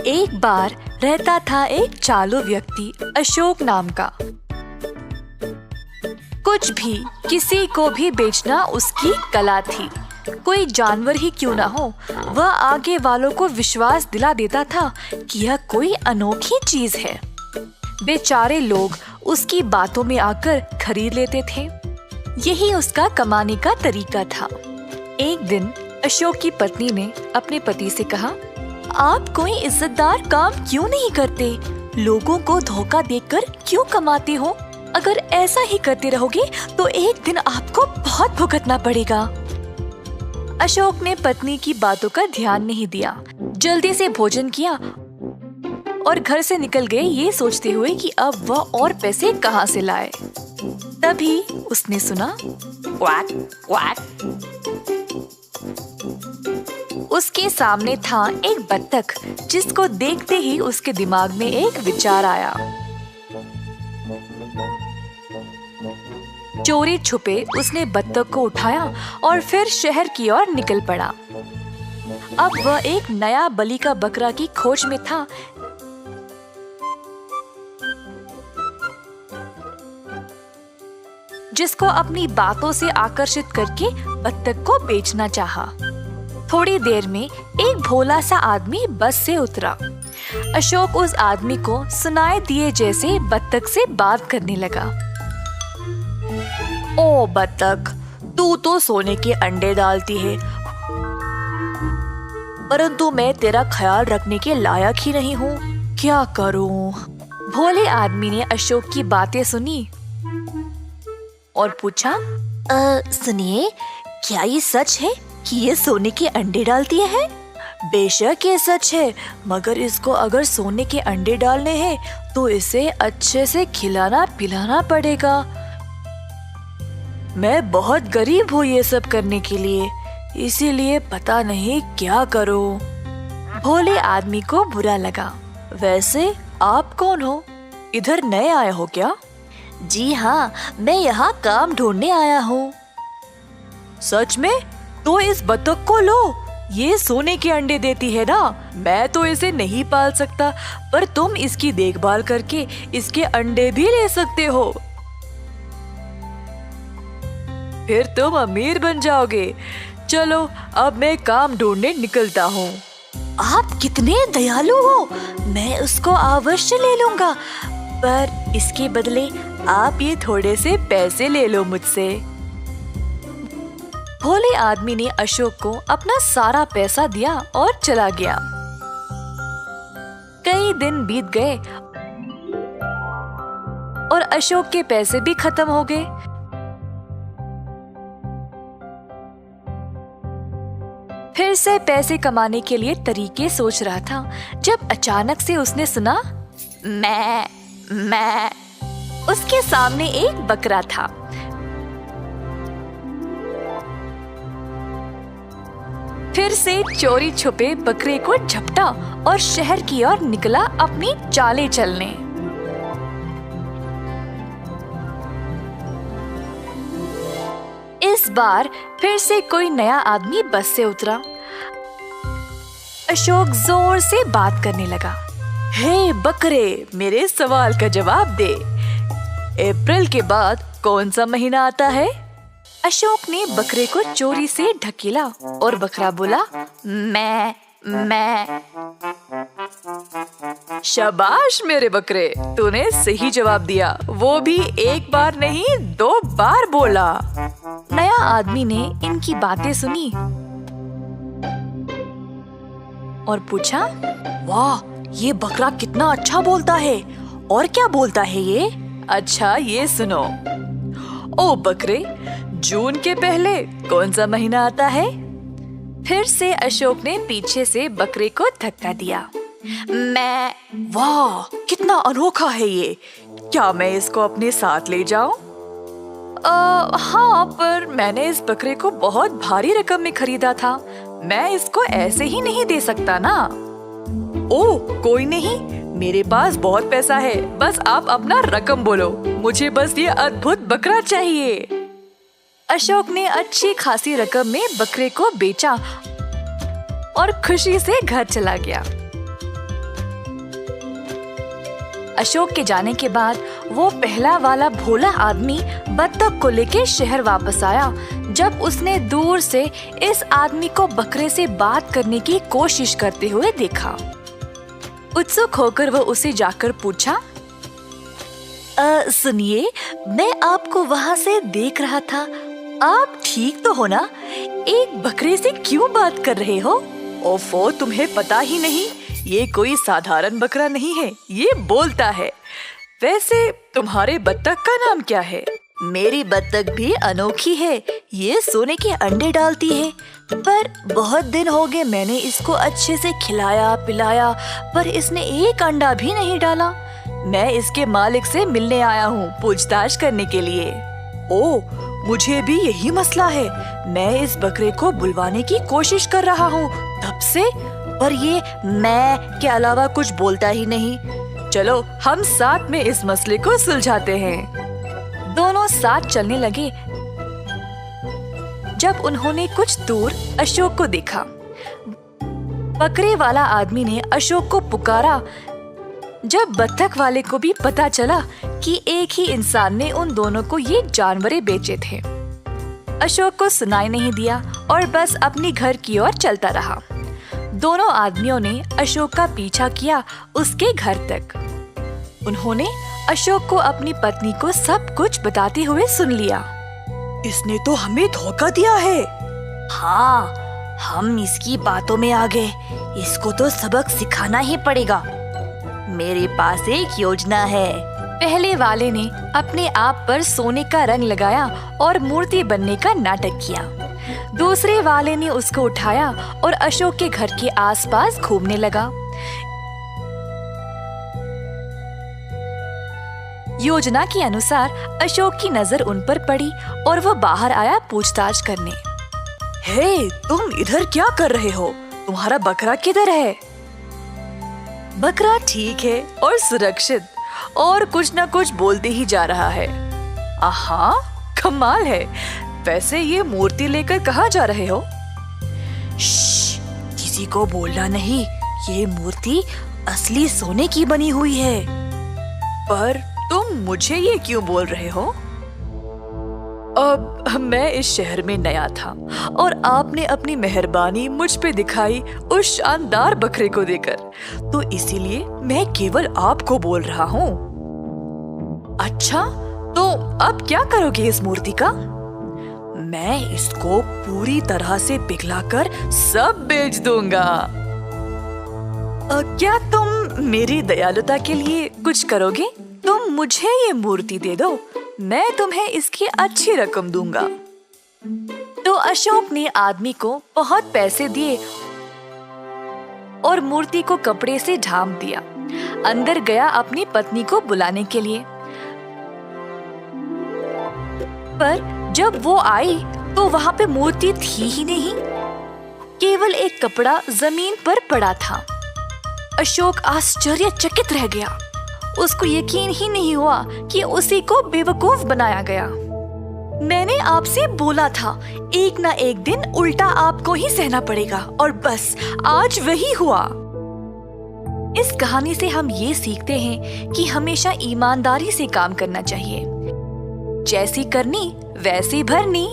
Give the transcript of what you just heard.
एक बार रहता था एक चालू व्यक्ति अशोक नाम का। कुछ भी किसी को भी बेचना उसकी कला थी। कोई जानवर ही क्यों ना हो, वह आगे वालों को विश्वास दिला देता था कि यह कोई अनोखी चीज है। बेचारे लोग उसकी बातों में आकर खरीद लेते थे। यही उसका कमाने का तरीका था। एक दिन अशोक की पत्नी ने अपने पति से कहा, आप कोई इज्जतदार काम क्यों नहीं करते? लोगों को धोखा देकर क्यों कमाते हो? अगर ऐसा ही करते रहोगे तो एक दिन आपको बहुत भुगतना पड़ेगा। अशोक ने पत्नी की बातों का ध्यान नहीं दिया। जल्दी से भोजन किया और घर से निकल गए, ये सोचते हुए कि अब वह और पैसे कहां से लाए। तभी उसने सुना क्वाक क्वाक। उसके सामने था एक बत्तख, जिसको देखते ही उसके दिमाग में एक विचार आया। चोरी छुपे उसने बत्तख को उठाया और फिर शहर की ओर निकल पड़ा। अब वह एक नया बलि का बकरा की खोज में था। जिसको अपनी बातों से आकर्षित करके बत्तख को बेचना चाहा। थोड़ी देर में एक भोला सा आदमी बस से उतरा। अशोक उस आदमी को सुनाए दिए जैसे बत्तख से बात करने लगा। ओ बत्तख, तू तो सोने के अंडे डालती है, परंतु मैं तेरा ख्याल रखने के लायक ही नहीं हूँ। क्या करूँ? भोले आदमी ने अशोक की बातें सुनी और पूछा, सुनिए, क्या ये सच है कि ये सोने के अंडे डालती है? बेशक ये सच है, मगर इसको अगर सोने के अंडे डालने हैं तो इसे अच्छे से खिलाना पिलाना पड़ेगा। मैं बहुत गरीब हूँ ये सब करने के लिए, इसीलिए पता नहीं क्या करूँ। भोले आदमी को बुरा लगा। वैसे आप कौन हो? इधर नए आए हो क्या? जी हाँ, मैं यहाँ काम ढूंढने आया हूँ। सच में? तो इस बत्तख को लो, ये सोने के अंडे देती है ना। मैं तो इसे नहीं पाल सकता, पर तुम इसकी देखभाल करके इसके अंडे भी ले सकते हो। फिर तुम अमीर बन जाओगे। चलो अब मैं काम ढूंढने निकलता हूँ। आप कितने दयालु हो, मैं उसको अवश्य ले लूंगा, पर इसके बदले आप ये थोड़े से पैसे ले लो मुझसे। भोले आदमी ने अशोक को अपना सारा पैसा दिया और चला गया। कई दिन बीत गए और अशोक के पैसे भी खत्म हो गए। फिर से पैसे कमाने के लिए तरीके सोच रहा था, जब अचानक से उसने सुना मैं। उसके सामने एक बकरा था। फिर से चोरी छुपे बकरे को झपटा और शहर की ओर निकला अपनी चालें चलने। इस बार फिर से कोई नया आदमी बस से उतरा। अशोक जोर से बात करने लगा। हे बकरे, मेरे सवाल का जवाब दे। अप्रैल के बाद कौन सा महीना आता है? अशोक ने बकरे को चोरी से ढकेला और बकरा बोला, मैं। शाबाश मेरे बकरे, तूने सही जवाब दिया, वो भी एक बार नहीं 2 बार बोला। नया आदमी ने इनकी बातें सुनी और पूछा, वाह, ये बकरा कितना अच्छा बोलता है। और क्या बोलता है ये? अच्छा ये सुनो। ओ बकरे, जून के पहले कौन सा महीना आता है? फिर से अशोक ने पीछे से बकरे को धक्का दिया। मैं। वाह, कितना अनोखा है ये। क्या मैं इसको अपने साथ ले जाऊं? हाँ, पर मैंने इस बकरे को बहुत भारी रकम में खरीदा था। मैं इसको ऐसे ही नहीं दे सकता ना। ओह, कोई नहीं, मेरे पास बहुत पैसा है, बस आप अपना रकम बोलो, मुझे बस ये अद्भुत बकरा चाहिए। अशोक ने अच्छी खासी रकम में बकरे को बेचा और खुशी से घर चला गया। अशोक के जाने के बाद वो पहला वाला भोला आदमी बत्तख को लेके शहर वापस आया। जब उसने दूर से इस आदमी को बकरे से बात करने की कोशिश करते हुए देखा, उत्सुक होकर वो उसे जाकर पूछा, सुनिए, मैं आपको वहाँ से देख रहा था, आप ठीक तो हो ना? एक बकरे से क्यों बात कर रहे हो? ओफो, तुम्हें पता ही नहीं, ये कोई साधारण बकरा नहीं है, ये बोलता है। वैसे तुम्हारे बत्तख का नाम क्या है? मेरी बत्तख भी अनोखी है, ये सोने के अंडे डालती है, पर बहुत दिन हो गए मैंने इसको अच्छे से खिलाया पिलाया, पर इसने एक अंडा भी नहीं डाला। मैं इसके मालिक से मिलने आया हूँ पूछताछ करने के लिए। ओह, मुझे भी यही मसला है, मैं इस बकरे को बुलवाने की कोशिश कर रहा हूँ तब से, पर ये मैं के अलावा कुछ बोलता ही नहीं। चलो हम साथ में इस मसले को सुलझाते हैं। दोनों साथ चलने लगे। जब उन्होंने कुछ दूर अशोक को देखा, बकरे वाला आदमी ने अशोक को पुकारा। जब बत्तख वाले को भी पता चला कि एक ही इंसान ने उन दोनों को ये जानवरें बेचे थे, अशोक को सुनाई नहीं दिया और बस अपनी घर की ओर चलता रहा। दोनों आदमियों ने अशोक का पीछा किया उसके घर तक। उन्होंने अशोक को अपनी पत्नी को सब कुछ बताते हुए सुन लिया। इसने तो हमें धोखा दिया है। हाँ, हम इसकी बातों में आ गए, इसको तो सबक सिखाना ही पड़ेगा। मेरे पास एक योजना है। पहले वाले ने अपने आप पर सोने का रंग लगाया और मूर्ति बनने का नाटक किया। दूसरे वाले ने उसको उठाया और अशोक के घर के आसपास घूमने लगा। योजना के अनुसार अशोक की नजर उन पर पड़ी और वो बाहर आया पूछताछ करने। हे, तुम इधर क्या कर रहे हो? तुम्हारा बकरा किधर है? बकरा ठीक है और सुरक्षित, और कुछ न कुछ बोलते ही जा रहा है। आहा, कमाल है। वैसे ये मूर्ति लेकर कहाँ जा रहे हो? श्श, किसी को बोलना नहीं, ये मूर्ति असली सोने की बनी हुई है। पर तुम मुझे ये क्यों बोल रहे हो? अब मैं इस शहर में नया था और आपने अपनी मेहरबानी मुझ पे दिखाई उस शानदार बकरे को देकर, तो इसीलिए मैं केवल आपको बोल रहा हूँ। अच्छा, तो अब क्या करोगे इस मूर्ति का? मैं इसको पूरी तरह से पिघलाकर सब बेच दूंगा। क्या तुम मेरी दयालुता के लिए कुछ करोगे? तुम मुझे ये मूर्ति दे दो, मैं तुम्हें इसकी अच्छी रकम दूंगा। तो अशोक ने आदमी को बहुत पैसे दिए और मूर्ति को कपड़े से ढांप दिया। अंदर गया अपनी पत्नी को बुलाने के लिए, पर जब वो आई तो वहाँ पे मूर्ति थी ही नहीं, केवल एक कपड़ा जमीन पर पड़ा था। अशोक आश्चर्यचकित रह गया। उसको यकीन ही नहीं हुआ कि उसी को बेवकूफ बनाया गया। मैंने आपसे बोला था, एक ना एक दिन उल्टा आपको ही सहना पड़ेगा, और बस आज वही हुआ। इस कहानी से हम ये सीखते हैं कि हमेशा ईमानदारी से काम करना चाहिए। जैसी करनी वैसी भरनी।